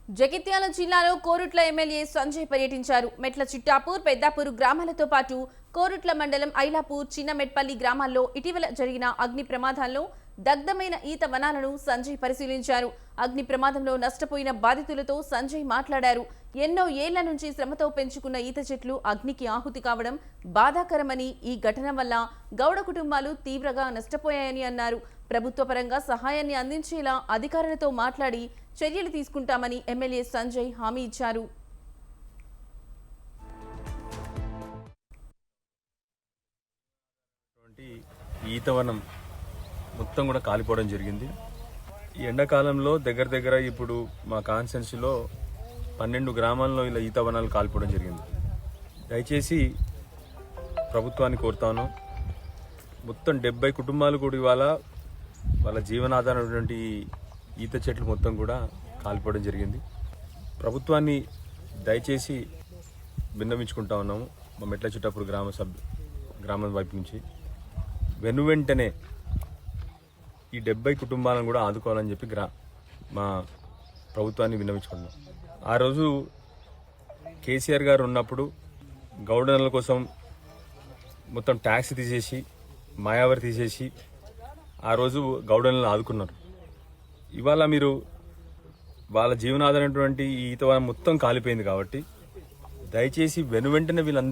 జగిత్యాల జిల్లాలో కోరుట్ల ఎమ్మెల్యే సంజయ్ పర్యటించారు. మెట్ల చిట్టాపూర్, పెద్దాపూర్ గ్రామాలతో పాటు కోరుట్ల మండలం ఐలాపూర్, చిన్నమెట్పల్లి గ్రామాల్లో ఇటీవల జరిగిన అగ్ని ప్రమాదాల్లో దగ్ధమైన ఈత వనాలను సంజయ్ పరిశీలించారు. అగ్ని ప్రమాదంలో నష్టపోయిన బాధితులతో సంజయ్ మాట్లాడారు. ఎన్నో ఏళ్ల నుంచి శ్రమతో పెంచుకున్న ఈత చెట్లు అగ్నికి ఆహుతి కావడం బాధాకరమని, ఈ ఘటన వల్ల గౌడ కుటుంబాలు తీవ్రంగా నష్టపోయాయని అన్నారు. ప్రభుత్వ పరంగా సహాయాన్ని అందించేలా అధికారులతో మాట్లాడి చర్యలు తీసుకుంటామని ఎమ్మెల్యే సంజయ్ హామీ ఇచ్చారు. ఈతవనం మొత్తం కూడా కాలిపోవడం జరిగింది. ఈ ఎండాకాలంలో దగ్గర ఇప్పుడు మా కాన్స్టిట్యున్సీలో 12 గ్రామాల్లో ఇలా ఈతవనాలు కాలిపోవడం జరిగింది. దయచేసి ప్రభుత్వాన్ని కోరుతాను, మొత్తం 70 కుటుంబాలు కూడా ఇవాళ వాళ్ళ జీవనాధారమైనటువంటి ఈత చెట్లు మొత్తం కూడా కాలిపోవడం జరిగింది. ప్రభుత్వాన్ని దయచేసి విన్నవించుకుంటా ఉన్నాము. మా మెట్ల చిట్టాపూర్ గ్రామం వైపు నుంచి వెంటనే ఈ 70 కుటుంబాలను కూడా ఆదుకోవాలని చెప్పి మా ప్రభుత్వాన్ని విన్నవించుకున్నాం. ఆ రోజు కేసీఆర్ గారు ఉన్నప్పుడు గౌడనల కోసం మొత్తం ట్యాక్స్ తీసేసి, మాయావరి తీసేసి ఆ రోజు గౌడనలను ఆదుకున్నారు. ఇవాళ మీరు వాళ్ళ జీవనాధారమైనటువంటి ఈ ఈతవనం మొత్తం కాలిపోయింది కాబట్టి దయచేసి వెంటనే వీళ్ళందరూ